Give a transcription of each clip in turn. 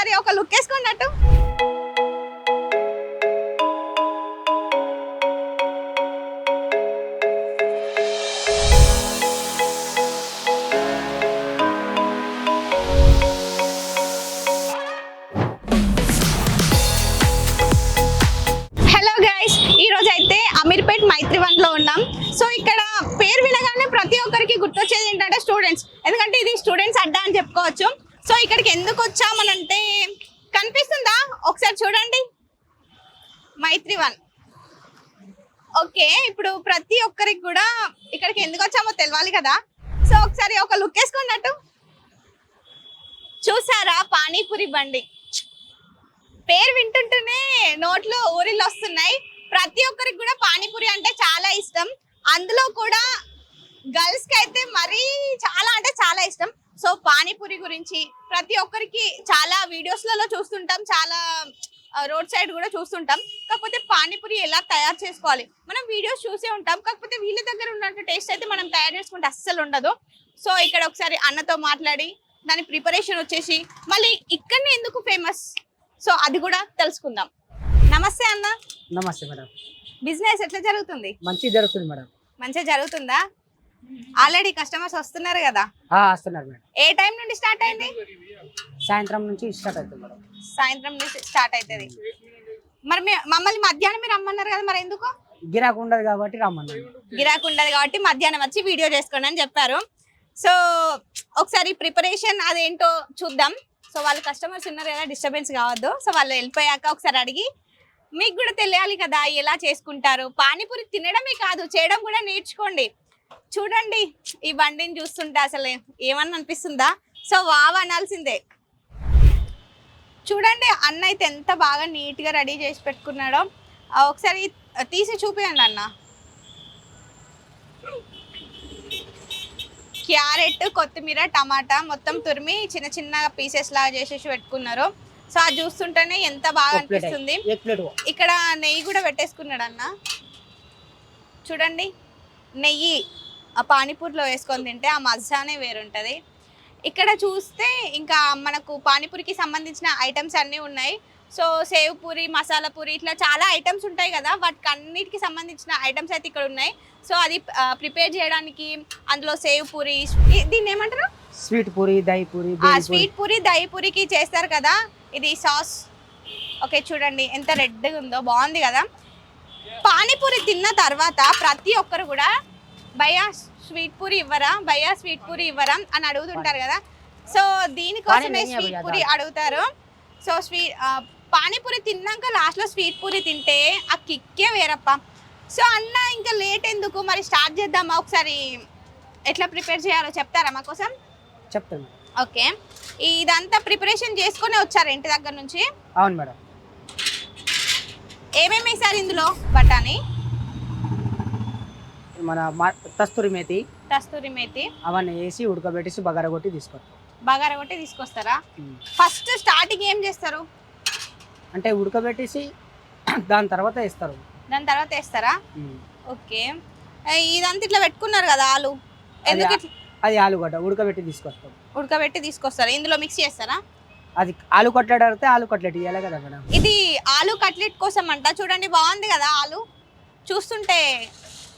ఒకసారి ఒక లుక్ వేసుకున్నట్టు. హలో గైస్, ఈ రోజు అయితే అమీర్పేట్ మైత్రివన్ లో ఉన్నాం. సో ఇక్కడ పేరు వినగానే ప్రతి ఒక్కరికి గుర్తొచ్చేది ఏంటంటే స్టూడెంట్స్, ఎందుకంటే ఇది స్టూడెంట్స్ అడ్డా అని చెప్పుకోవచ్చు. సో ఇక్కడికి ఎందుకు వచ్చామనంటే, కనిపిస్తుందా ఒకసారి చూడండి, మైత్రివన్. ఓకే, ఇప్పుడు ప్రతి ఒక్కరికి కూడా ఇక్కడికి ఎందుకు వచ్చామో తెలియాలి కదా. సో ఒకసారి ఒక లుక్ వేసుకున్నట్టు. చూసారా పానీపూరి బండి, పేరు వింటుంటేనే నోట్లో ఊరిళ్ళు వస్తున్నాయి. ప్రతి ఒక్కరికి కూడా పానీపూరి అంటే చాలా ఇష్టం, అందులో కూడా గర్ల్స్ కి అయితే మరీ చాలా అంటే చాలా ఇష్టం. సో పానీపూరి గురించి ప్రతి ఒక్కరికి చాలా వీడియోస్లలో చూస్తుంటాం, చాలా రోడ్ సైడ్ కూడా చూస్తుంటాం. కాకపోతే పానీపూరి ఎలా తయారు చేసుకోవాలి మనం వీడియోస్ చూసే ఉంటాం, కాకపోతే వీళ్ళ దగ్గర ఉన్నట్టు టేస్ట్ అయితే మనం తయారు చేసుకుంటే అస్సలు ఉండదు. సో ఇక్కడ ఒకసారి అన్నతో మాట్లాడి దాని ప్రిపరేషన్ వచ్చేసి మళ్ళీ ఇక్కడనే ఎందుకు ఫేమస్, సో అది కూడా తెలుసుకుందాం. నమస్తే అన్న. నమస్తే మేడం. బిజినెస్ ఎట్లా జరుగుతుంది? మంచి జరుగుతుంది మేడం. మంచిగా జరుగుతుందా? ఆల్రెడీ కస్టమర్స్ వస్తున్నారు కదా? వస్తున్నారు మేడం. ఏ టైం నుండి స్టార్ట్ అయింది? సాయంత్రం నుంచి స్టార్ట్ అవుతుంది మేడం. సాయంత్రం నుంచి స్టార్ట్ అవుతుంది. మరి మమ్మల్ని మధ్యాహ్నం మీరు రమ్మన్నారు కదా, మరి ఎందుకు? గిరాకు ఉండదు కాబట్టి రమ్మన్నాను. గిరాకు ఉండదు కాబట్టి మధ్యాహ్నం వచ్చి వీడియో చేసుకోండి అని చెప్పారు. సో ఒకసారి ప్రిపరేషన్ అదేంటో చూద్దాం. సో వాళ్ళు కస్టమర్స్ ఉన్నారు కదా, డిస్టర్బెన్స్ కావద్దు. సో వాళ్ళు వెళ్ళిపోయాక ఒకసారి అడిగి మీకు కూడా తెలియాలి కదా ఎలా చేసుకుంటారు. పానీపూరి తినడమే కాదు, చేయడం కూడా నేర్చుకోండి. చూడండి ఈ బండిని చూస్తుంటే అసలు ఏమన్నా అనిపిస్తుందా? సో వావ్ అనాల్సిందే. చూడండి అన్న అయితే ఎంత బాగా నీట్గా రెడీ చేసి పెట్టుకున్నాడో. ఒకసారి తీసి చూపించండి అన్న. క్యారెట్, కొత్తిమీర, టమాటా మొత్తం తురిమి చిన్న చిన్న పీసెస్ లాగా చేసేసి పెట్టుకున్నారు. సో అది చూస్తుంటేనే ఎంత బాగా అనిపిస్తుంది. ఇక్కడ నెయ్యి కూడా పెట్టేసుకున్నాడు అన్న. చూడండి, నెయ్యి ఆ పానీపూరిలో వేసుకొని తింటే ఆ మజానే వేరుంటుంది. ఇక్కడ చూస్తే ఇంకా మనకు పానీపూరికి సంబంధించిన ఐటమ్స్ అన్నీ ఉన్నాయి. సో సేవ్ పూరి, మసాలా పూరి, ఇట్లా చాలా ఐటమ్స్ ఉంటాయి కదా, వాటికి అన్నిటికి సంబంధించిన ఐటమ్స్ అయితే ఇక్కడ ఉన్నాయి. సో అది ప్రిపేర్ చేయడానికి అందులో సేవ్ పూరి, దీన్ని ఏమంటారు, స్వీట్ పూరి, దహి పూరి. స్వీట్ పూరి, దహి పూరికి చేస్తారు కదా, ఇది సాస్. ఓకే చూడండి ఎంత రెడ్గా ఉందో, బాగుంది కదా. పానీపూరి తిన్న తర్వాత ప్రతి ఒక్కరు కూడా భయ్యా స్వీట్ పూరి ఇవ్వరా, భయ్యా స్వీట్ పూరి ఇవ్వరా అని అడుగుతుంటారు కదా. సో దీనికోసమే స్వీట్ పూరి అడుగుతారు. సో పానీపూరి తిన్నాక లాస్ట్లో స్వీట్ పూరి తింటే ఆ కిక్కే వేరప్ప. సో అన్న ఇంకా లేట్ ఎందుకు, మరి స్టార్ట్ చేద్దామా? ఒకసారి ఎట్లా ప్రిపేర్ చేయాలో చెప్తారా మా కోసం? చెప్తాను. ఓకే, ఇదంతా ప్రిపరేషన్ చేసుకుని వచ్చారు ఇంటి దగ్గర నుంచి? అవును మేడం. ఏమేమి వేసారు ఇందులో? బఠానీ, మన కస్తూరి మేతి అవన్నీ వేసి ఉడకబెట్టేసి బగారా కొట్టి తీసుకొస్తారా? ఫస్ట్ స్టార్టింగ్ ఏం చేస్తారు అంటే ఉడకబెట్టేసి దాని తర్వాత వేస్తారా? ఓకే, ఇదంతా ఇట్లా పెట్టుకున్నారు కదా ఆలు, ఎందుకు? అది ఆలుగడ్డ ఉడకబెట్టి తీసుకొస్తారు, ఇందులో మిక్స్ చేస్తారా? అది ఆలు కట్లెట్ అడిగితే ఆలు కట్లెట్ ఇవ్వాలి కదా మేడం. ఇది ఆలు కట్లెట్ కోసం అంట. చూడండి బాగుంది కదా ఆలు, చూస్తుంటే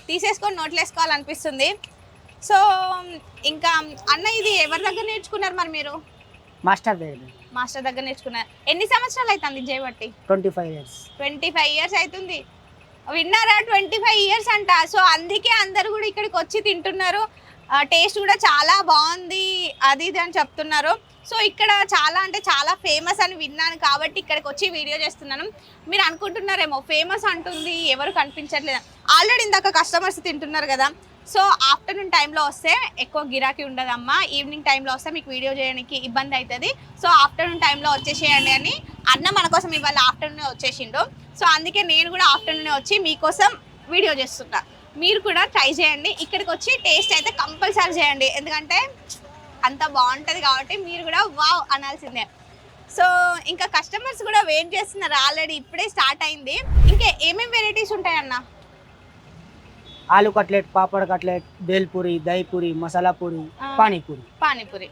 తీసేసుకొని నోట్లు వేసుకోవాలనిపిస్తుంది. సో ఇంకా అన్న ఇది ఎవరి దగ్గర నేర్చుకున్నారు మరి మీరు? మాస్టర్ దగ్గర నేర్చుకున్నారు. ఎన్ని సంవత్సరాలు అవుతుంది చేయబట్టి? 25 ఇయర్స్ అవుతుంది. విన్నారా, 25 ఇయర్స్ అంట. సో అందుకే అందరు కూడా ఇక్కడికి వచ్చి తింటున్నారు. టేస్ట్ కూడా చాలా బాగుంది అది ఇది అని చెప్తున్నారు. సో ఇక్కడ చాలా అంటే చాలా ఫేమస్ అని విన్నాను కాబట్టి ఇక్కడికి వచ్చి వీడియో చేస్తున్నాను. మీరు అనుకుంటున్నారేమో ఫేమస్ అంటుంది ఎవరు కనిపించట్లేదు, ఆల్రెడీ ఇందాక కస్టమర్స్ తింటున్నారు కదా. సో ఆఫ్టర్నూన్ టైంలో వస్తే ఎక్కువ గిరాకీ ఉండదమ్మా, ఈవినింగ్ టైంలో వస్తే మీకు వీడియో చేయడానికి ఇబ్బంది అవుతుంది. సో ఆఫ్టర్నూన్ టైంలో వచ్చేసేయండి అని అన్న మన కోసం ఇవాళ ఆఫ్టర్నూన్ వచ్చేసిండు. సో అందుకే నేను కూడా ఆఫ్టర్నూన్ వచ్చి మీకోసం వీడియో చేస్తున్నా. మీరు కూడా ట్రై చేయండి, ఇక్కడికి వచ్చి టేస్ట్ అయితే కంపల్సరీ చేయండి, ఎందుకంటే అంత బాగుంటుంది కాబట్టి మీరు కూడా వావ్ అనాల్సిందే. సో ఇంకా కస్టమర్స్ కూడా వెయిట్ చేస్తున్నారు, ఆల్రెడీ ఇప్పుడే స్టార్ట్ అయింది. ఇంకా ఏమేమి వెరైటీస్ ఉంటాయన్న? ఆలు cutlet, papad cutlet, bhelpuri, dahi puri, masala puri, panipuri.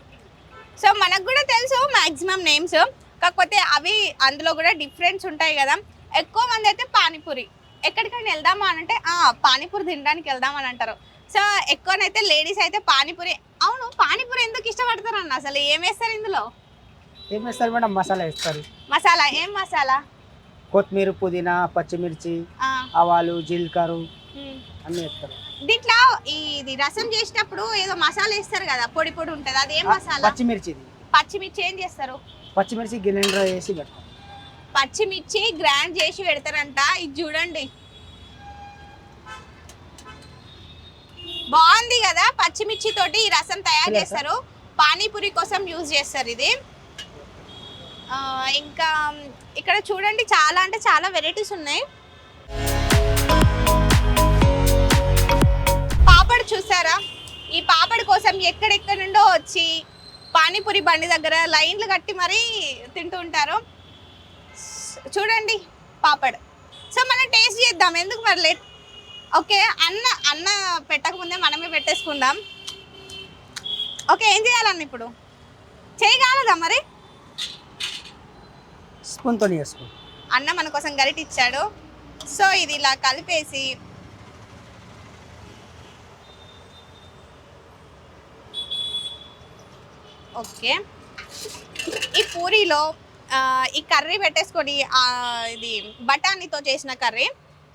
So మనకు కూడా తెలుసు మాక్సిమం నేమ్స్, కాకపోతే అవి అందులో కూడా డిఫరెన్స్ ఉంటాయి కదా. ఎక్కువ మంది అయితే పానీపూరి ఎక్కడికైనా వెళ్దామా అని అంటే పానీపూరి తినడానికి వెళ్దామని అంటారు. సో ఎక్కువనైతే లేడీస్ అయితే పానీపూరి. అవును, పానీపూరి ఎందుకు ఇష్టపడతారు అన్న? అసలు ఏం వేస్తారు ఇందులో? ఏం వేస్తారు మేడం? మసాలా వేస్తారు. మసాలా ఏం మసాలా? కొత్తిమీర, పుదీనా, పచ్చిమిర్చి, ఆవాలు, జీలకర్ర అన్నీ వేస్తారు. దీంట్లో ఇది రసం చేసినప్పుడు ఏదో మసాలా వేస్తారు కదా, పొడి పొడి ఉంటుంది, అది ఏం మసాలా? పచ్చిమిర్చి. పచ్చిమిర్చి ఏం చేస్తారు? పచ్చిమిర్చి గ్రైండర్ వేసి పెడతారు. పచ్చిమిర్చి గ్రైండ్ చేసి పెడతారంట. ఇది చూడండి, బాగుంది కదా. పచ్చిమిర్చి తోటి ఈ రసం తయారు చేస్తారు, పానీపూరి కోసం యూజ్ చేస్తారు ఇది. ఇంకా ఇక్కడ చూడండి చాలా అంటే చాలా వెరైటీస్ ఉన్నాయి. పాపడ్ చూసారా? ఈ పాపడ్ కోసం ఎక్కడెక్కడ నుండో వచ్చి పానీపూరి బండి దగ్గర లైన్లు కట్టి మరీ తింటూ ఉంటారు. చూడండి పాపడ్. సో మనం టేస్ట్ చేద్దాం, ఎందుకు మరి లేట్. ఓకే, అన్న పెట్టకముందే మనమే పెట్టేసుకుందాం. ఓకే, ఏం చేయాలన్న ఇప్పుడు? చేయగలదా మరి? స్పూన్తో వేసుకో. అన్న మన కోసం గరిట ఇచ్చాడు. సో ఇది ఇలా కలిపేసి ఓకే, ఈ పూరీలో ఈ కర్రీ పెట్టేసుకొని ఇది బఠానీతో చేసిన కర్రీ.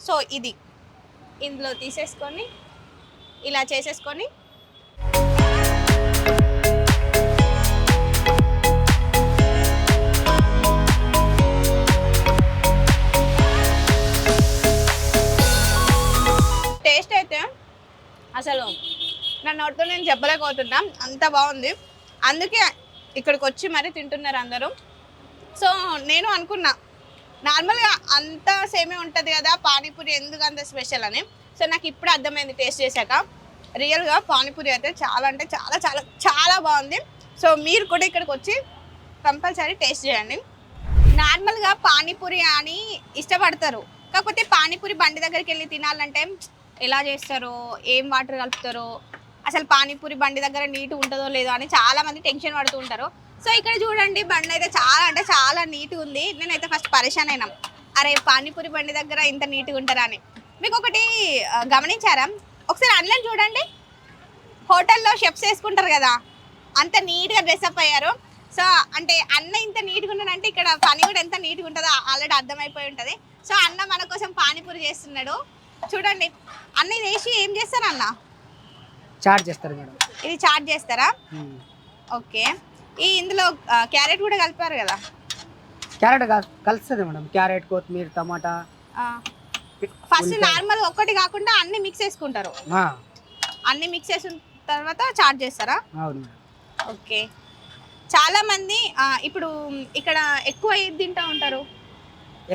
సో ఇది ఇందులో తీసేసుకొని ఇలా చేసేసుకొని టేస్ట్ అయితే అసలు నా నోటితో నేను చెప్పలేకపోతున్నా, అంత బాగుంది. అందుకే ఇక్కడికి వచ్చి మరీ తింటున్నారు అందరూ. సో నేను అనుకున్నా నార్మల్గా అంత సేమే ఉంటుంది కదా పానీపూరి, ఎందుకు అంత స్పెషల్ అని. సో నాకు ఇప్పుడు అర్థమైంది టేస్ట్ చేశాక. రియల్గా పానీపూరి అయితే చాలా అంటే చాలా చాలా చాలా బాగుంది. సో మీరు కూడా ఇక్కడికి వచ్చి కంపల్సరీ టేస్ట్ చేయండి. నార్మల్గా పానీపూరి అని ఇష్టపడతారు, కాకపోతే పానీపూరి బండి దగ్గరికి వెళ్ళి తినాలంటే ఎలా చేస్తారో, ఏం వాటర్ కలుపుతారో, అసలు పానీపూరి బండి దగ్గర నీట్ ఉంటుందో లేదో అని చాలా మంది టెన్షన్ పడుతూ ఉంటారు. సో ఇక్కడ చూడండి బండి అయితే చాలా అంటే చాలా నీట్గా ఉంది. నేనైతే ఫస్ట్ పరేషాన్ అయినా, అరే పానీపూరి బండి దగ్గర ఇంత నీట్గా ఉంటారా అని. మీకు ఒకటి గమనించారా? ఒకసారి అన్నం చూడండి, హోటల్లో షెఫ్స్ వేసుకుంటారు కదా, అంత నీట్గా డ్రెస్అప్ అయ్యారు. సో అంటే అన్న ఇంత నీట్గా ఉన్నాడంటే ఇక్కడ పని కూడా ఎంత నీట్గా ఉంటుందో ఆల్రెడీ అర్థమైపోయి ఉంటుంది. సో అన్న మన కోసం పానీపూరి చేస్తున్నాడు. చూడండి, అన్న ఇది వేసి ఏం చేస్తారు అన్న? చాట్ చేస్తారు మేడం. ఇది చాట్ చేస్తారా? ఓకే, ఈ ఇందులో క్యారెట్ కూడా కలిపారు కదా? క్యారెట్ కలుస్తుంది మేడం, క్యారెట్, కొత్తిమీర, టమాటా. ఫస్ట్ నార్మల్ ఒక్కటి కాకుండా అన్ని మిక్స్ చేసుకుంటారు. అన్ని మిక్స్ చేసిన తర్వాత చాట్ చేస్తారా? అవును. ఓకే, చాలా మంది ఇప్పుడు ఇక్కడ ఎక్కువ ఏది తింటా ఉంటారు?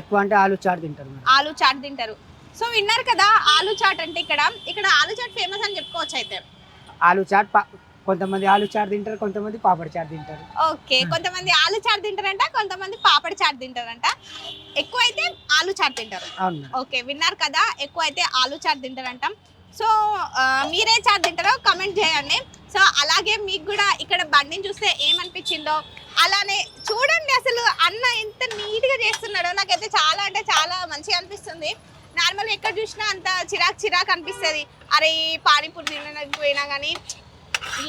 ఎక్కువ అంటే ఆలు చాట్ తింటారు. ఆలు చాట్ తింటారు. సో విన్నారు కదా, ఆలు చాట్ అంటే ఇక్కడ ఆలు చాట్ ఫేమస్ అని చెప్పుకోవచ్చు. అయితే ఆలు చాట్ కొంతమంది ఆలు చాట్ తింటారు, కొంతమంది పాపడ్ చాట్ తింటారు. ఓకే, కొంతమంది ఆలు చాట్ తింటారంట, కొంతమంది పాపడ్ చాట్ తింటారంట. ఎక్కువ అయితే ఆలు చాట్ తింటారు. ఓకే, విన్నారు కదా, ఎక్కువ అయితే ఆలు చాట్ తింటారంట. సో మీరే చాట్ తింటారో కమెంట్ చేయండి. సో అలాగే మీకు కూడా ఇక్కడ బండిని చూస్తే ఏమనిపించిందో అలానే చూడండి. అసలు అన్న ఎంత నీట్గా చేస్తున్నాడో నాకైతే చాలా అంటే చాలా మంచిగా అనిపిస్తుంది. నార్మల్గా ఎక్కడ చూసినా అంత చిరాకు అనిపిస్తుంది. అరే పానీపూరి తినకపోయినా కానీ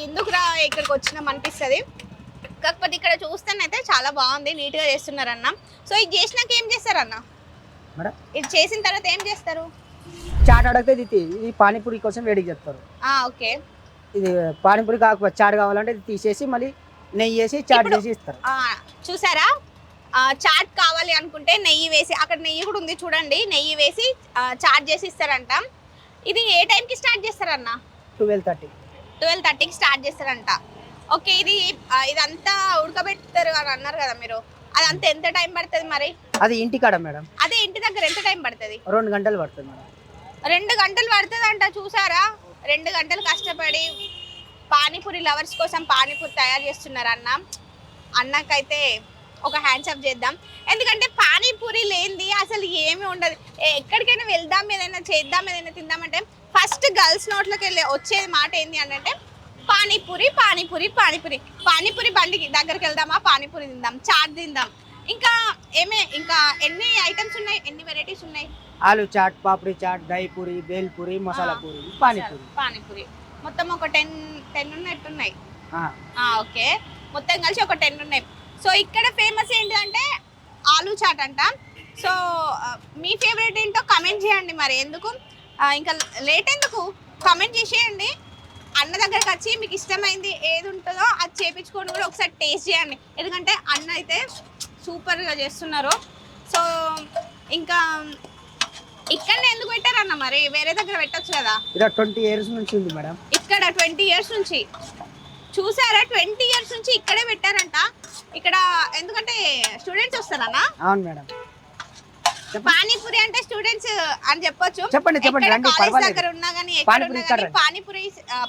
ఎందుకురా ఇక్కడికి వచ్చినాం అనిపిస్తుంది. కాకపోతే ఇక్కడ చూస్తేనైతే చాలా బాగుంది, నీట్గా చేస్తున్నారు అన్న. సో ఇది చేసినాక ఏం చేస్తారు అన్న? ఇది చేసిన తర్వాత ఏం చేస్తారు? చాట్ అడిగితే ఇది పానీపూరి కోసం వేడికి చెప్తారు. ఓకే, ఇది పానీపూరి కాకపోతే చాట్ కావాలంటే ఇది తీసేసి మళ్ళీ నెయ్యి వేసి చాట్ చేసి ఇస్తారు. చూసారా, చాట్ కావాలి అనుకుంటే నెయ్యి వేసి, అక్కడ నెయ్యి కూడా ఉంది చూడండి, నెయ్యి వేసి చాట్ చేసి ఇస్తారంట. ఇది ఏ టైంకి స్టార్ట్ చేస్తారన్న? 12:30కి స్టార్ట్ చేస్తారంట. ఓకే, ఇదంతా ఉడకబెడతారు అని అన్నారు కదా మీరు, అదంతా ఎంత టైం పడుతుంది మరి? అది ఇంటికాడ మేడం. అదే ఇంటి దగ్గర ఎంత టైం పడుతుంది? 2 గంటలు పడుతుంది మేడం. 2 గంటలు పడుతుంది అంట. చూసారా, 2 గంటలు కష్టపడి పానీపూరి లవర్స్ కోసం పానీపూరి తయారు చేస్తున్నారు అన్న. అన్నకైతే ఒక హ్యాండ్సప్ చేద్దాం, ఎందుకంటే పానీపూరి లేనిది అసలు ఏమీ ఉండదు. ఎక్కడికైనా వెళ్దాం, ఏదైనా చేద్దాం, ఏదైనా తిందామంటే ఫస్ట్ గర్ల్స్ నోట్లోకి వెళ్ళి వచ్చేది మాట ఏంటి అంటే పానీపూరి పానీపూరి పానీపూరి. పానీపూరి బండికి దగ్గరికి వెళ్దామా, పానీపూరి తిందాం, చాట్ తిందాం, ఇంకా ఎన్ని ఐటమ్స్ ఉన్నాయి, ఎన్ని వెరైటీస్ ఉన్నాయి? ఆలు చాట్, పాపడి చాట్, దహి పూరి, బేల్ పూరి, మసాలా పూరి, పానీపూరి. పానీపూరి మొత్తం ఒక 10 ఉన్నట్టున్నాయి. ఆ, ఓకే, మొత్తం కలిసి ఒక 10 ఉన్నాయి. సో ఇక్కడ ఫేమస్ ఏంటంటే ఆలు చాట్ అంట. సో మీ ఫేవరెట్ ఏంటో కమెంట్ చేయండి. మరి ఎందుకు ఇంకా లేట్ ఎందుకు, కమెంట్ చేసేయండి. అన్న దగ్గరకు వచ్చి మీకు ఇష్టమైంది ఏది ఉంటుందో అది చేపించుకొని కూడా ఒకసారి టేస్ట్ చేయండి. ఎందుకంటే అన్న అయితే సూపర్గా చేస్తున్నారు. సో ఇంకా ఇక్కడనే ఎందుకు పెట్టారన్న, మరి వేరే దగ్గర పెట్టొచ్చు కదా? ఇక్కడ 20 years నుంచి ఉంది మేడం. ఇక్కడ 20 years నుంచి చూసారా, 20 years నుంచి ఇక్కడే పెట్టారంట. ఇక్కడ ఎందుకంటే స్టూడెంట్స్ వస్తారన్నా? అవును మేడం. పానీపూరి అంటే స్టూడెంట్స్ అని చెప్పొచ్చు. చెప్పండి రండి, కాలేజ్ దగ్గర ఉన్నా కానీ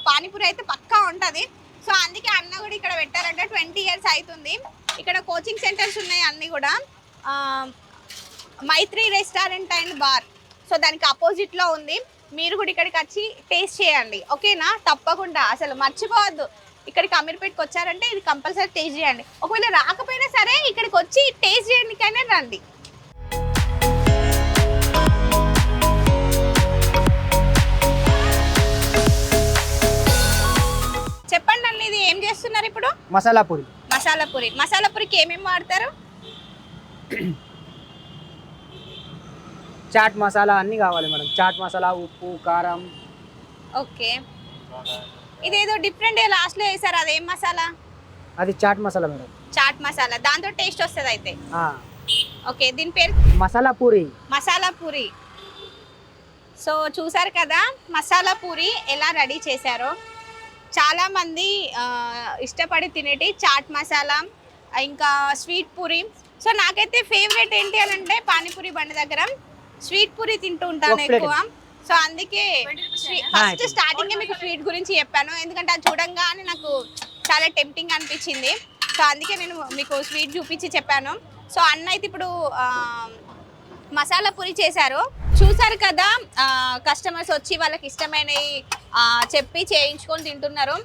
పానీపూరి అయితే పక్కా ఉంటది. సో అందుకే అన్న కూడా ఇక్కడ పెట్టారంట. 20 years అవుతుంది. ఇక్కడ కోచింగ్ సెంటర్స్ ఉన్నాయి అన్ని కూడా. మైత్రి రెస్టారెంట్ అండ్ బార్, సో దానికి అపోజిట్ లో ఉంది. మీరు కూడా ఇక్కడికి వచ్చి టేస్ట్ చేయండి, ఓకేనా? తప్పకుండా అసలు మర్చిపోవద్దు. ఇక్కడికి అమీర్పేట్కి వచ్చారంటే ఇది కంపల్సరీ టేస్ట్ చేయండి. ఒకవేళ రాకపోయినా సరే ఇక్కడికి వచ్చి టేస్ట్ చేయడానికైనా రండి. చెప్పండి అండి, ఇది ఏం చేస్తున్నారు ఇప్పుడు? మసాలా పూరి. మసాలా పూరికి ఏమేమి వాడతారు? చాట్ మసాలా అన్ని కావాలి మేడం. చాట్ మసాలా, ఉప్పు, కారం. ఓకే, ఇదేదో డిఫరెంట్ లాస్ట్ లో వేసారు, అదేం మసాలా? అది చాట్ మసాలా మేడం. చాట్ మసాలా, దాంతో టేస్ట్ వస్తుంది అయితే. ఓకే, దీని పేరు మసాలా పూరి. సో చూసారు కదా మసాలా పూరి ఎలా రెడీ చేశారో. చాలా మంది ఇష్టపడి తినేటి చాట్ మసాలా, ఇంకా స్వీట్ పూరి. సో నాకైతే ఫేవరెట్ ఏంటి అని అంటే పానీపూరి బండి దగ్గర స్వీట్ పూరి తింటూ ఉంటాను ఎక్కువ. సో అందుకే ఫస్ట్ స్టార్టింగ్ మీకు స్వీట్ గురించి చెప్పాను, ఎందుకంటే అది చూడంగానే నాకు చాలా టెంప్టింగ్ అనిపించింది. సో అందుకే నేను మీకు స్వీట్ చూపించి చెప్పాను. సో అన్న అయితే ఇప్పుడు మసాలా పూరి చేశారు. చూసారు కదా, కస్టమర్స్ వచ్చి వాళ్ళకి ఇష్టమైనవి చెప్పి చేయించుకొని తింటున్నారు.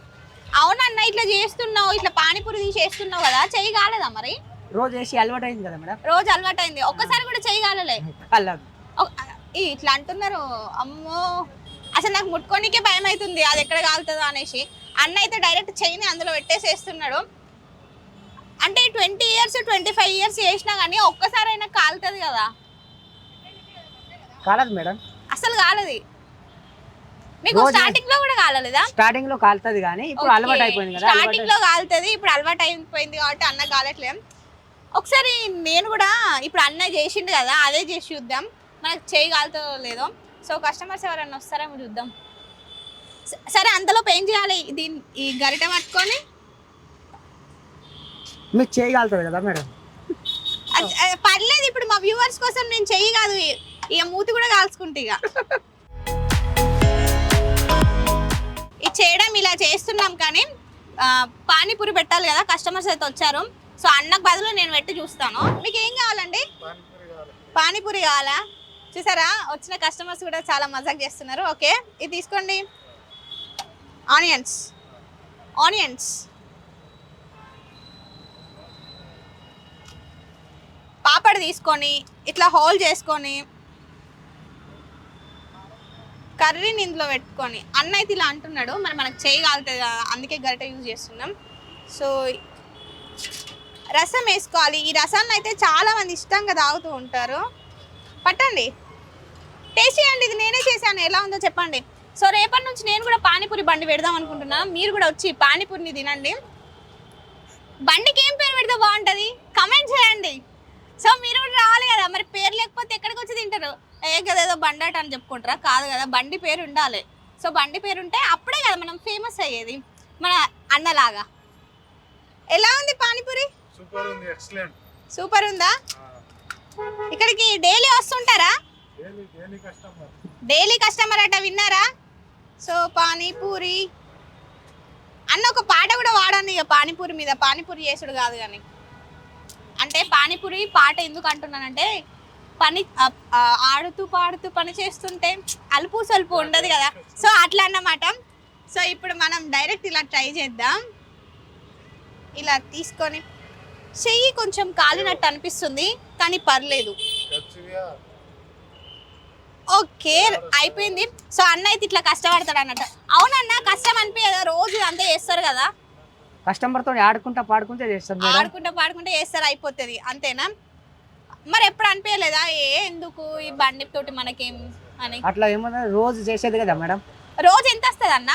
అవునన్న, ఇట్లా చేస్తున్నావు, ఇట్లా పానీపూరి చేస్తున్నావు కదా, చెయ్యి కాలేదా మరి? రోజు చేసి అలవాటు అయింది కదా మేడం. రోజు అలవాటు అయింది, ఒక్కసారి కూడా చెయ్యి కాలలే? ఇట్లా అంటున్నారు, అమ్మో అసలు నాకు ముట్టుకోనికే భయం అవుతుంది అది ఎక్కడ కాలుతుందో అనేసి. అన్న అయితే డైరెక్ట్ చెయ్యిని అందులో పెట్టేసేస్తున్నాడు. అంటే 20 years 25 years చేసినా కానీ ఒక్కసారైనా కాలుతుంది కదా? కాలదు మేడం, అసలు కాలది. మీకు స్టార్టింగ్ లో కూడా కాలలేదా? స్టార్టింగ్ లో కాలుతుంది కానీ ఇప్పుడు అలవాటు అయిపోయింది కదా. స్టార్టింగ్ లో కాలుతుంది, ఇప్పుడు అలవాటు అయిపోయింది కాబట్టి అన్న కాలట్లేదు. ఒకసారి నేను కూడా ఇప్పుడు అన్న చేసిండు కదా, అదే చేసి చూద్దాం మనకు చేయి కాలుతుందో లేదో. సో కస్టమర్స్ ఎవరన్నా వస్తారేమో చూద్దాం. సరే, అంతలోపు ఏం చేయాలి? ఈ గరిటె పట్టుకొని మీకు చేయి కాలుతుంది కదా మేడం. పర్లేదు, ఇప్పుడు మా వ్యూవర్స్ కోసం నేను చెయ్యి కాదు, ఇక మూతి కూడా కాల్చుకుంటే. ఇక ఇది చేయడం ఇలా చేస్తున్నాం కానీ పానీపూరి పెట్టాలి కదా, కస్టమర్స్ అయితే వచ్చారు. సో అన్నకు బదులు నేను పెట్టి చూస్తాను. మీకు ఏం కావాలండి? పానీపూరి కావాలా? చూసారా, వచ్చిన కస్టమర్స్ కూడా చాలా మజాక్ చేస్తున్నారు. ఓకే, ఇది తీసుకోండి. ఆనియన్స్ పాపడ్ తీసుకొని ఇట్లా హోల్ చేసుకొని కర్రీని ఇందులో పెట్టుకొని, అన్న అయితే ఇలా అంటున్నాడు, మరి మనకు చేయి కాలుతుంది కదా, అందుకే గరిటె యూజ్ చేస్తున్నాం. సో రసం వేసుకోవాలి. ఈ రసాన్ని అయితే చాలా మంది ఇష్టంగా తాగుతూ ఉంటారు. పట్టండి, టేస్ట్ చేయండి. ఇది నేనే చేశాను, ఎలా ఉందో చెప్పండి. సో రేపటి నుంచి నేను కూడా పానీపూరి బండి పెడదాం అనుకుంటున్నాను. మీరు కూడా వచ్చి పానీపూరిని తినండి. బండికి ఏం పేరు పెడితే బాగుంటుంది కమెంట్ చేయండి. సో మీరు కూడా రావాలి కదా, మరి పేరు లేకపోతే ఎక్కడికి వచ్చి తింటారు? కదేదో బండాట అని చెప్పుకుంటారా? కాదు కదా, బండి పేరు ఉండాలి. సో బండి పేరు ఉంటే అప్పుడే కదా మనం ఫేమస్ అయ్యేది, మన అన్నలాగా. ఎలా ఉంది పానీపూరి? సూపర్ ఉందా? ఇక్కడికి డైలీ వస్తుంటారా? డైలీ కస్టమర్ అట, విన్నారా? సో పానీపూరి అన్న ఒక పాట కూడా వాడాను ఇక పానీపూరి మీద. పానీపూరి చేసుడు కాదు కానీ, అంటే పానీపూరి పాట ఎందుకు అంటున్నానంటే, పని ఆడుతూ పాడుతూ పని చేస్తుంటే అలుపు సొలుపు ఉండదు కదా, సో అట్లా అన్నమాట. సో ఇప్పుడు మనం డైరెక్ట్ ఇలా ట్రై చేద్దాం. ఇలా తీసుకొని చెయ్యి కొంచెం కాలినట్టు అనిపిస్తుంది కానీ పర్లేదు. ఓకే అయిపోయింది. సో అన్న అయితే ఇట్లా కష్టపడతాడు అన్నట్టు. అవునన్నా కష్టం అనిపించదా? రోజు అంతా చేస్తారు కదా, కస్టమర్తో ఆడుకుంటా పాడుకుంటే చేస్తారు మేడం. ఆడుకుంటా పాడుకుంటా చేస్తారు అయిపోతుంది అంతేనా? మరి ఎప్పుడు అనిపించలేదా ఎందుకు ఈ బండి తోటి మనకేం అని? అట్లా ఏమన్నా రోజు చేసేది కదా మేడం. రోజు ఎంత వస్తుంది అన్న?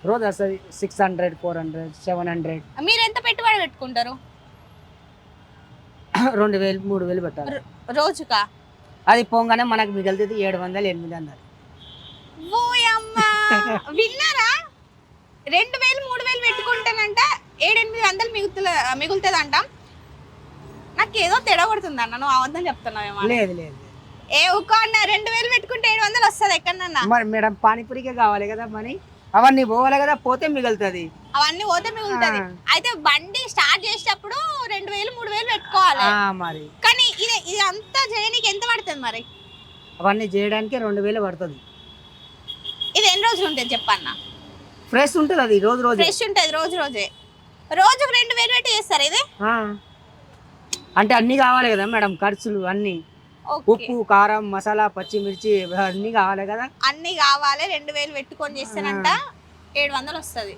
రోజు వస్తుంది 600, 400, 700. మీరు ఎంత పెట్టుబడి పెట్టుకుంటారు? 2000, 3000 పెట్టాలి రోజుకా? అది పోగానే మనకు మిగులుతుంది 700, 800. ఓయమ్మా విన్నారా? 2000, 3000 పెట్టుకుంటానంట 700-800 మిగులుతుంది అంట. నాకు ఏదో తేడా కొడుతుంది అన్న, నువ్వు అవద్దం చెప్తున్నావేమో. లేదు లేదు ఏ ఒక్క అన్న 2000 పెట్టుకుంటే 700 వస్తుంది ఎక్కడన్నా? మరి మేడం పానీపూరికే కావాలి కదా మనీ, అవన్నీ పోవాలి కదా, పోతే మిగులుతుంది. అవన్నీ పోతే మిగులుతుంది. అయితే బండి స్టార్ట్ చేసేటప్పుడు 2000, 3000 పెట్టుకోవాలి మరి. కానీ ఇది అంతా చేయడానికి ఎంత పడుతుంది మరి? అవన్నీ చేయడానికి 2000 పడుతుంది. ఇది ఎన్ని రోజులు ఉంటుంది చెప్పన్న? ఫ్రెష్ ఉంటుంది అది, రోజు రోజు ఫ్రెష్ ఉంటుంది, రోజుకు 2000 పెట్టి చేస్తారు ఇది. అంటే అన్ని కావాలి కదా మేడం, ఖర్చులు అన్ని, ఉప్పు కారం మసాలా పచ్చిమిర్చి అన్ని కావాలి కదా. అన్ని కావాలి 2000 పెట్టుకొని చేస్తానంట 700 వస్తుంది.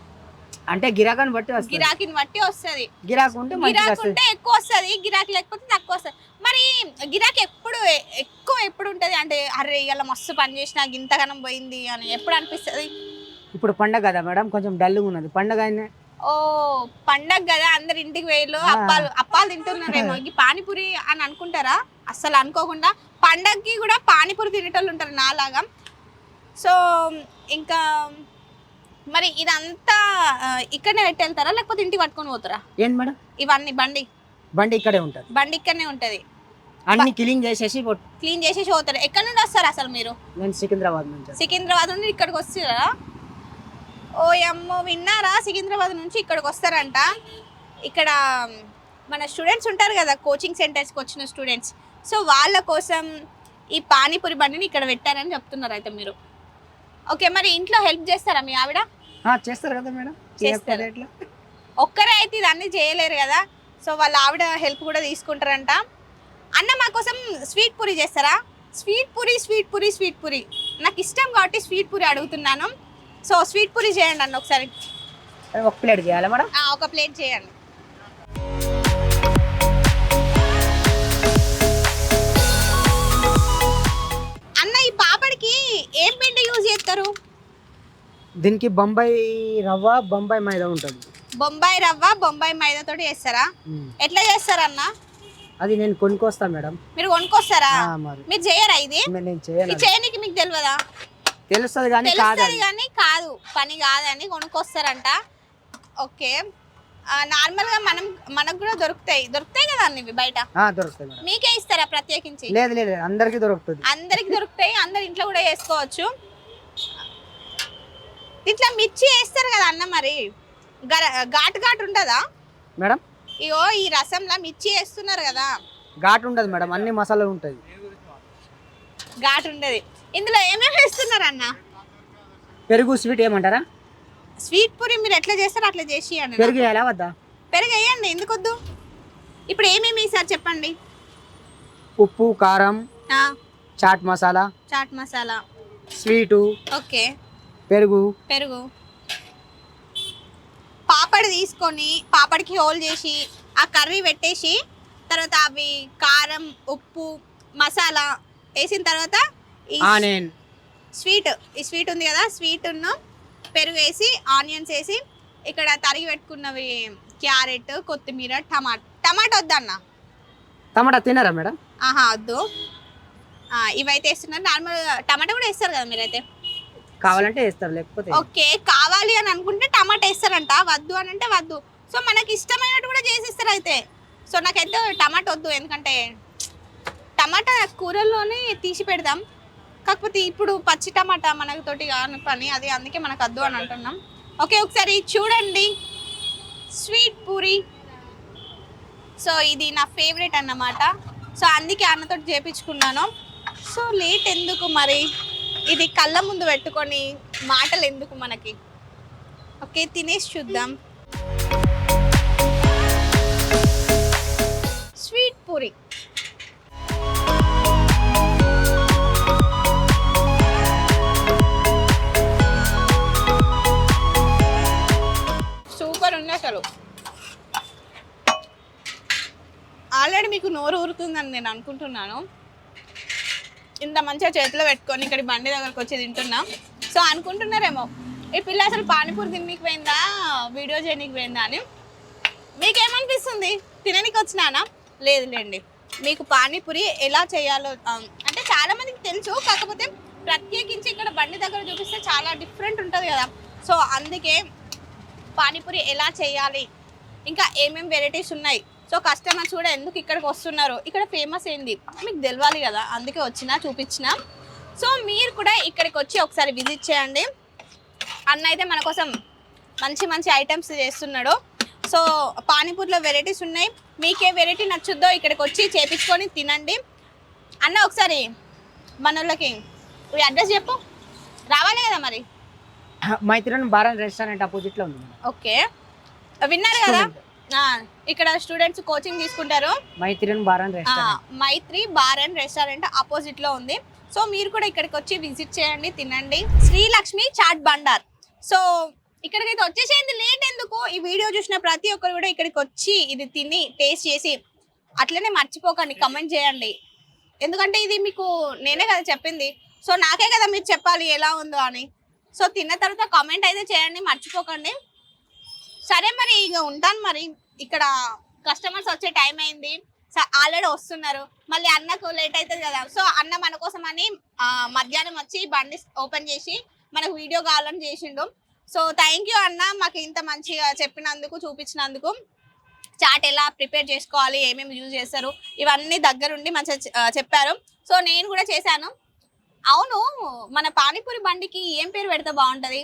అంటే గిరాకీని బట్టి వస్తుంది, గిరాకీని బట్టి వస్తుంది. గిరాకీ ఉంటే గిరాకీ ఉంటే ఎక్కువ వస్తుంది, గిరాకీ లేకపోతే తక్కువ వస్తుంది. మరి గిరాకీ ఎప్పుడు ఉంటది అంటే అరే ఇలా మస్తు పని చేసినా ఇంతగానం పోయింది అని ఎప్పుడు అనిపిస్తుంది? ఇప్పుడు పండగ కదా మేడం, కొంచెం డల్గా ఉన్నది పండగ. ఓ పండగ కదా, అందరు ఇంటికి వేయలు అప్పాలు తింటున్నారేమో ఈ పానీపూరి అని అనుకుంటారా? అస్సలు అనుకోకుండా పండగకి కూడా పానీపూరి తినేటోళ్ళు ఉంటారు నాలాగా. సో ఇంకా మరి ఇదంతా ఇక్కడనే పెట్టి వెళ్తారా లేకపోతే ఇంటికి పట్టుకొని పోతారా? ఏంటి మేడం ఇవన్నీ బండి ఇక్కడే ఉంటుంది, బండి ఇక్కడనే ఉంటది. అన్ని క్లీన్ చేసేసి పోతారు. ఎక్కడ నుండి వస్తారు అసలు మీరు? నేను సికింద్రాబాద్ నుంచి. సికింద్రాబాద్ నుండి ఇక్కడికి వస్తారా? ఓ అమ్మో విన్నారా, సికింద్రాబాద్ నుంచి ఇక్కడికి వస్తారంట. ఇక్కడ మన స్టూడెంట్స్ ఉంటారు కదా, కోచింగ్ సెంటర్స్కి వచ్చిన స్టూడెంట్స్, సో వాళ్ళ కోసం ఈ పానీపూరి బండిని ఇక్కడ పెట్టారని చెప్తున్నారు అయితే మీరు. ఓకే మరి ఇంట్లో హెల్ప్ చేస్తారా మీ ఆవిడ? చేస్తారు కదా మేడం, చేస్తారు. ఒక్కరే అయితే ఇదన్నీ చేయలేరు కదా, సో వాళ్ళ ఆవిడ హెల్ప్ కూడా తీసుకుంటారంట. అన్న మా కోసం స్వీట్ పూరి చేస్తారా? స్వీట్ పూరి నాకు ఇష్టం కాబట్టి స్వీట్ పూరి అడుగుతున్నాను. సో స్వీట్ పూరి చేయండి అన్న ఒకసారి. ఒక ప్లేట్ చేయాలా మేడం? ఒక ప్లేట్ చేయండి. అన్న ఈ పాపడికి ఏం పిండి యూజ్ చేస్తారు? దీనికి బొంబాయి రవ్వ, బొంబాయి మైదా ఉంటుంది. బొంబాయి రవ్వ, బొంబాయి మైదా తోటి చేస్తారా? ఎట్లా చేస్తారు అన్న? అది నేను కొనుక్కొస్తా మేడం. మీరు కొనుక్కొస్తారా? మీరు చేయరా? ఇది నేను చేయను. చేయనికి మీకు తెలియదా? తెలుస్తుంది కానీ కాదు, పని కాదని కొనుక్కొస్తారంట. ఓకే నార్మల్ గా మనకు కూడా దొరుకుతాయి కదా అన్ని బయట? దొరుకుతాయి. మీకే ఇస్తారా ప్రత్యేకించి? లేదు అందరికి దొరుకుతుంది. అందరికి దొరుకుతాయి, అందరి ఇంట్లో కూడా వేసుకోవచ్చు. ఇట్లా మిర్చి వేస్తారు కదా అన్న, మరి ఘాటు ఉంటుందా మేడం? ఇగో ఈ రసంలో మిర్చి వేస్తున్నారు కదా, ఘాటు ఉండదు మేడం, అన్ని మసాలా ఉంటుంది. ఘాటు ఉండదు. ఇందులో ఏమేమి వేస్తున్నారు అన్న? పెరుగు స్వీట్ ఏమంటారా? స్వీట్ పూరి మీరు ఎట్లా చేస్తారో అట్లా చేసి పెరుగు వేయాలా వద్దా? పెరుగు వేయండి, ఎందుకు వద్దు. ఇప్పుడు ఏమేమి వేసారు చెప్పండి? ఉప్పు కారం, చాట్ మసాలా, స్వీటు, ఓకే పెరుగు. పాపడి తీసుకొని పాపడికి హోల్ చేసి ఆ కర్రీ పెట్టేసి తర్వాత అవి కారం ఉప్పు మసాలా వేసిన తర్వాత ఈ స్వీట్ ఉంది కదా, స్వీట్ పెరుగు వేసి ఆనియన్స్ వేసి ఇక్కడ తరిగి పెట్టుకున్నవి క్యారెట్, కొత్తిమీర, టమాటా వద్దన్న? టమాటా తినరా మేడం? వద్దు. ఇవైతే వేస్తున్నారు. నార్మల్ టమాటా కూడా వేస్తారు కదా మీరైతే? కావాలంటే వేస్తారు, లేకపోతే ఓకే కావాలి అని అనుకుంటే టమాటా వేస్తారంట, వద్దు అని అంటే వద్దు. సో మనకి ఇష్టమైనట్టు కూడా చేసిస్తారు అయితే. సో నాకైతే టమాటా వద్దు, ఎందుకంటే టమాటా కూరల్లోనే తీసి పెడదాం, కాకపోతే ఇప్పుడు పచ్చి టమాటా మనకు తోటి కాని పని అది, అందుకే మనకు వద్దు అని అంటున్నాం. ఓకే ఒకసారి చూడండి స్వీట్ పూరి. సో ఇది నా ఫేవరెట్ అన్నమాట, సో అందుకే అన్నతో చేపించుకున్నాను. సో లేట్ ఎందుకు మరి, ఇది కళ్ళ ముందు పెట్టుకొని మాటలు ఎందుకు మనకి. ఓకే తినేసి చూద్దాం. పానీపూరి. సూపర్ ఉంది అసలు. ఆల్రెడీ మీకు నోరు ఊరుతుందని నేను అనుకుంటున్నాను. ఇంత మంచిగా చేతిలో పెట్టుకొని ఇక్కడ బండి దగ్గరకు వచ్చి తింటున్నా. సో అనుకుంటున్నారేమో ఈ పిల్ల అసలు పానీపూరి తిననీకి పోయిందా వీడియో చేయనీకి పోయిందా అని. మీకేమనిపిస్తుంది? తిననీకి వచ్చినానా? లేదులేండి, మీకు పానీపూరి ఎలా చేయాలో అంటే చాలా మందికి తెలుసు, కాకపోతే ప్రత్యేకించి ఇక్కడ బండి దగ్గర చూపిస్తే చాలా డిఫరెంట్ ఉంటుంది కదా. సో అందుకే పానీపూరి ఎలా చేయాలి, ఇంకా ఏమేమి వెరైటీస్ ఉన్నాయి, సో కస్టమర్స్ కూడా ఎందుకు ఇక్కడికి వస్తున్నారు, ఇక్కడ ఫేమస్ ఏంది మీకు తెలవాలి కదా, అందుకే వచ్చినా చూపించిన. సో మీరు కూడా ఇక్కడికి వచ్చి ఒకసారి విజిట్ చేయండి. అన్న అయితే మన కోసం మంచి మంచి ఐటమ్స్ చేస్తున్నాడు. సో పానీపూరిలో వెరైటీస్ ఉన్నాయి, మీకే వెరైటీ నచ్చుద్దో ఇక్కడికి వచ్చి చేపించుకొని తినండి. అన్న ఒకసారి మన వాళ్ళకి ఈ అడ్రస్ చెప్పు, రావాలి కదా మరి. Maitrin bar and restaurant opposite లో ఉంది. ఓకే, విన్నారు కదా, ఇక్కడ స్టూడెంట్స్ కోచింగ్ తీసుకుంటారు. Maitrin bar and restaurant, Maitri bar and restaurant opposite లో ఉంది. సో మీరు కూడా ఇక్కడికి వచ్చి విజిట్ చేయండి, తినండి. శ్రీలక్ష్మి చాట్ బండార్. సో ఇక్కడికైతే వచ్చేసేయండి, లేట్ ఎందుకు. ఈ వీడియో చూసిన ప్రతి ఒక్కరు కూడా ఇక్కడికి వచ్చి ఇది తిని టేస్ట్ చేసి అట్లనే మర్చిపోకండి, కమెంట్ చేయండి. ఎందుకంటే ఇది మీకు నేనే కదా చెప్పింది, సో నాకే కదా మీరు చెప్పాలి ఎలా ఉందో అని. సో తిన్న తర్వాత కామెంట్ అయితే చేయండి, మర్చిపోకండి. సరే మరి ఇక ఉంటాను మరి. ఇక్కడ కస్టమర్స్ వచ్చే టైం అయింది, ఆల్రెడీ వస్తున్నారు, మళ్ళీ అన్నకు లేట్ అవుతుంది కదా. సో అన్న మన కోసం అని మధ్యాహ్నం వచ్చి బండి ఓపెన్ చేసి మనకు వీడియో కావాలని చేసిండు. సో థ్యాంక్ యూ అన్న, మాకు ఇంత మంచిగా చెప్పినందుకు, చూపించినందుకు. చాట్ ఎలా ప్రిపేర్ చేసుకోవాలి, ఏమేమి యూజ్ చేస్తారు, ఇవన్నీ దగ్గరుండి మంచిగా చెప్పారు. సో నేను కూడా చేశాను. అవును, మన పానీపూరి బండికి ఏం పేరు పెడితే బాగుంటుంది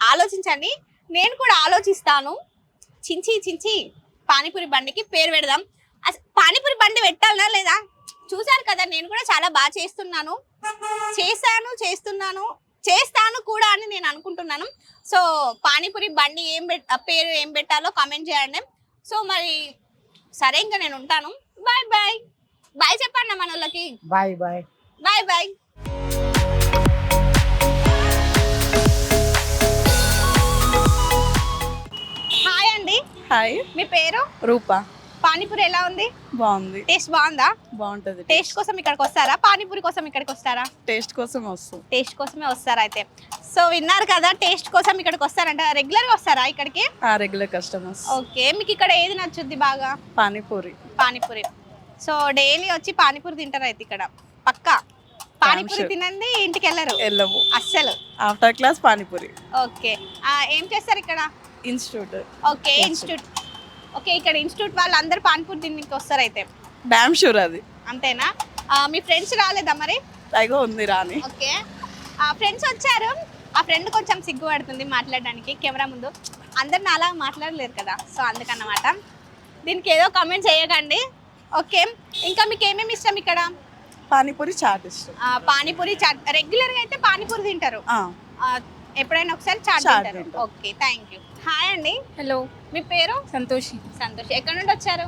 ఆలోచించండి, నేను కూడా ఆలోచిస్తాను. చించి చించి పానీపూరి బండికి పేరు పెడదాం. పానీపూరి బండి పెట్టాలనా లేదా? చూసారు కదా, నేను కూడా చాలా బాగా చేస్తున్నాను, చేస్తాను కూడా అని నేను అనుకుంటున్నాను. సో పానీపూరి బండి పేరు ఏం పెట్టాలో కామెంట్ చేయండి. సో మరి సరే, ఇంకా నేను ఉంటాను. Bye bye. బాయ్ చెప్పండి మన వాళ్ళకి. Bye bye. Bye bye. Hi అండి. హాయ్, మీ పేరు? రూపా. పానీపూరి ఎలా ఉంది? బాగుంది. టేస్ట్ బాగుందా? బాగుంటది. టేస్ట్ కోసం ఇక్కడికి వస్తారా, పానీపూరి కోసం ఇక్కడికి వస్తారా? టేస్ట్ కోసం వస్తాం. టేస్ట్ కోసమే వస్తారా అయితే? సో విన్నారు కదా, టేస్ట్ కోసం ఇక్కడికి వస్తారంట. రెగ్యులర్ గా వస్తారా ఇక్కడికి? Regular customers. ఓకే, మీకు ఇక్కడ ఏది నచ్చుద్ది బాగా? పానీపూరి. పానీపూరి. సో డైలీ వచ్చి పానీపూరి తింటారు అయితే ఇక్కడ పక్కా? పానీపూరి తినండి ఇంటికి వెళ్ళరు అస్సలు. After class panipuri. ఓకే, ఏం చేస్తారు ఇక్కడ? ఇన్స్టిట్యూట్. Okay, institute. ఓకే, ఇక్కడ ఇన్స్టిట్యూట్ వాళ్ళు అందరు పానీపూరి తినడానికి వస్తారు అయితే? డామ్ షూర్ అది. అంతేనా? మీ ఫ్రెండ్స్ రాలేదా మరి? అయ్యో ఉంది రాని. ఓకే, ఫ్రెండ్స్ వచ్చారు. ఆ ఫ్రెండ్ కొంచెం సిగ్గుపడుతుంది మాట్లాడడానికి కెమెరా ముందు, అందరిని అలా మాట్లాడలేరు కదా, సో అందుకన్నమాట. దీనికి ఏదో కామెంట్ చేయకండి. ఓకే, ఇంకా మీకు ఏమేమి ఇష్టం ఇక్కడ? పానీపూరి చాట్ ఇష్టం. పానీపూరి చాట్. రెగ్యులర్గా అయితే పానీపూరి తింటారు, ఎప్పుడైనా ఒకసారి చాట్ తింటారు. Okay, thank you. హాయ్ అండి. హలో, మీ పేరు? సంతోషి. సంతోష్. ఎక్కడి నుండి వచ్చారు?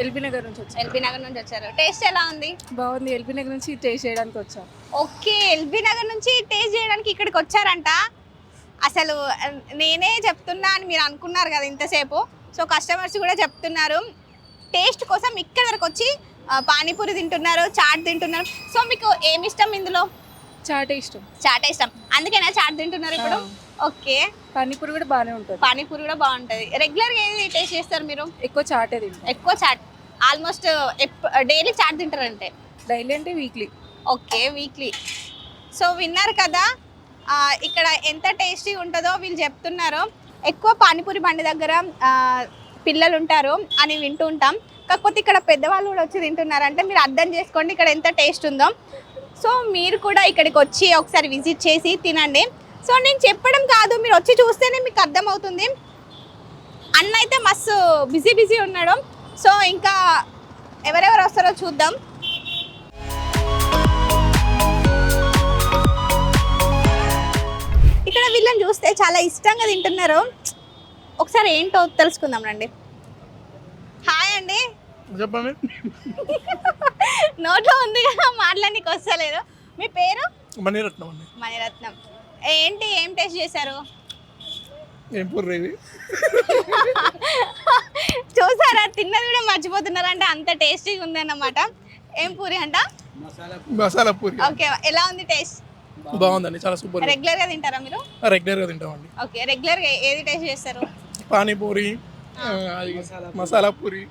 ఎల్బీ నగర్ నుంచి వచ్చాను. ఎల్బీ నగర్ నుంచి వచ్చారు. టేస్ట్ ఎలా ఉంది? బాగుంది. ఎల్బీ నగర్ నుంచి టేస్ట్ చేయడానికి వచ్చాను. ఓకే, ఎల్బీ నగర్ నుంచి టేస్ట్ చేయడానికి ఇక్కడికి వచ్చారంట. అసలు నేనే చెప్తున్నా అని మీరు అనుకున్నారు కదా ఇంతసేపు. సో కస్టమర్స్ కూడా చెప్తున్నారు, టేస్ట్ కోసం ఇక్కడ వరకు వచ్చి పానీపూరి తింటున్నారు, చాట్ తింటున్నారు. సో మీకు ఏమి ఇష్టం ఇందులో? చాటే ఇష్టం. చాటే ఇష్టం, అందుకేనా చాట్ తింటున్నారు ఇప్పుడు? ఓకే, పానీపూరి కూడా బాగానే ఉంటుంది. పానీపూరి కూడా బాగుంటుంది. రెగ్యులర్గా ఏది టేస్ట్ చేస్తారు మీరు? ఎక్కువ చాటే తింటాం. ఎక్కువ చాట్. ఆల్మోస్ట్ డైలీ చాట్ తింటారంటే? డైలీ అంటే వీక్లీ. Okay, weekly. సో విన్నారు కదా, ఇక్కడ ఎంత టేస్టీ ఉంటుందో వీళ్ళు చెప్తున్నారు. ఎక్కువ పానీపూరి బండి దగ్గర పిల్లలు ఉంటారు అని వింటూ ఉంటాం, కాకపోతే ఇక్కడ పెద్దవాళ్ళు కూడా వచ్చి తింటున్నారంటే మీరు అర్థం చేసుకోండి ఇక్కడ ఎంత టేస్ట్ ఉందో. సో మీరు కూడా ఇక్కడికి వచ్చి ఒకసారి విజిట్ చేసి తినండి. సో నేను చెప్పడం కాదు, మీరు వచ్చి చూస్తేనే మీకు అర్థమవుతుంది. అన్న అయితే మస్తు బిజీ ఉన్నాడు. సో ఇంకా ఎవరెవరు వస్తారో చూద్దాం. ఇక్కడ వీళ్ళని చూస్తే చాలా ఇష్టంగా తింటున్నారు. ఒకసారి ఏంటో తెలుసుకుందాం రండి. హాయ్ అండి. చెప్పండి. నోట్లో ఉంది కదా మాట్లాడడానికి వస్తలేదు. మీ పేరు? మణిరత్నం అండి. మణిరత్నం. ఏంటి ఏం టేస్ట్ చేశారు? ఏం పూర్రి ఇది? చూసారా, తిన్నది కూడా మర్చిపోతున్నారంటే అంత టేస్టీగా ఉందన్నమాట. ఏం పూరి అంట? మసాలా పూరి. ఓకే, ఎలా ఉంది టేస్ట్? బాగుందండి, చాలా సూపర్. రెగ్యులర్ గా తింటారా మీరు? రెగ్యులర్ గా తింటామండి. ఓకే, రెగ్యులర్ గా ఏది టేస్ట్ చేస్తారు? పానీపూరి, మసాలా పూరి.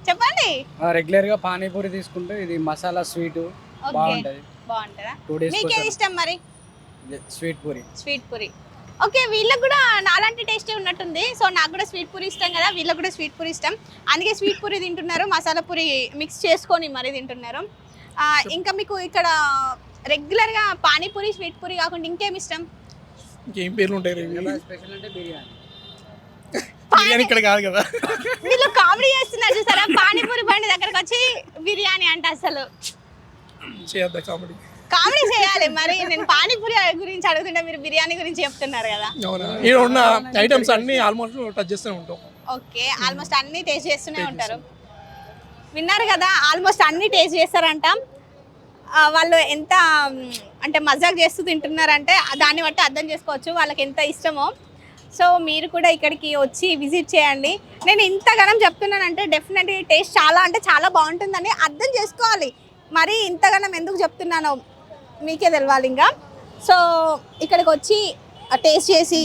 చెప్పండి. రెగ్యులర్ గా పానీపూరి తీసుకుంటే ఇది మసాలా స్వీట్ బాగుంటది. బాగుంటుందా? 2 days మీకు ఏది ఇష్టం మరి? Sweet puri. Sweet puri. Okay, వీళ్ళకి కూడా నాలాంటి టేస్టే ఉన్నట్టుంది. సో నాకు కూడా స్వీట్ పూరి ఇష్టం కదా, వీళ్ళకి కూడా స్వీట్ పూరి ఇష్టం. అందుకే స్వీట్ పూరి తింటున్నారు, మసాలా పూరి మిక్స్ చేసుకొని మరీ తింటున్నారు. ఇంకా మీకు ఇక్కడ రెగ్యులర్గా పానీపూరి, స్వీట్ పూరి కాకుండా ఇంకేం ఇష్టం? ఇంకేం పేర్లు ఉంటాయి? స్పెషల్ అంటే బిర్యానీ. బిర్యానీ ఇక్కడ కాదు కదా. వీళ్ళు కామెడీ చేస్తున్నారు చూసారా, పానీపూరి బండి దగ్గరకు వచ్చి బిర్యానీ అంటే అసలు చేయద్దా కామెడీ? కామెడీ చేయాలి మరి. నేను పానీపూరి గురించి అడుగుతుంటే మీరు బిర్యానీ గురించి చెప్తున్నారు కదా. అవునా, ఇక్కడ ఉన్న ఐటమ్స్ అన్ని ఆల్మోస్ట్ టచ్ చేస్తూనే ఉంటాం. ఓకే, ఆల్మోస్ట్ అన్ని టేస్ట్ చేస్తూనే ఉంటారు. విన్నారు కదా, ఆల్మోస్ట్ అన్ని టేస్ట్ చేస్తారంట. వాళ్ళు ఎంత అంటే మజాక్ చేస్తూ తింటున్నారంటే దాన్ని బట్టి అర్థం చేసుకోవచ్చు వాళ్ళకి ఎంత ఇష్టమో. సో మీరు కూడా ఇక్కడికి వచ్చి విజిట్ చేయండి. నేను ఇంతగానం చెప్తున్నానంటే డెఫినెట్గా టేస్ట్ చాలా అంటే చాలా బాగుంటుందని అర్థం చేసుకోవాలి. మరి ఇంతగానం ఎందుకు చెప్తున్నానో మీకే తెలవాలి ఇంకా. సో ఇక్కడికి వచ్చి టేస్ట్ చేసి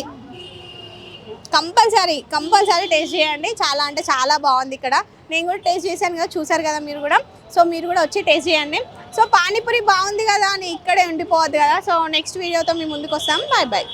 కంపల్సరీ టేస్ట్ చేయండి. చాలా అంటే చాలా బాగుంది ఇక్కడ. నేను కూడా టేస్ట్ చేశాను కదా, చూసారు కదా మీరు కూడా. సో మీరు కూడా వచ్చి టేస్ట్ చేయండి. సో పానీపూరి బాగుంది కదా అని ఇక్కడే ఉండిపోవద్దు కదా. సో నెక్స్ట్ వీడియోతో మీ ముందుకు వస్తాం. Bye bye.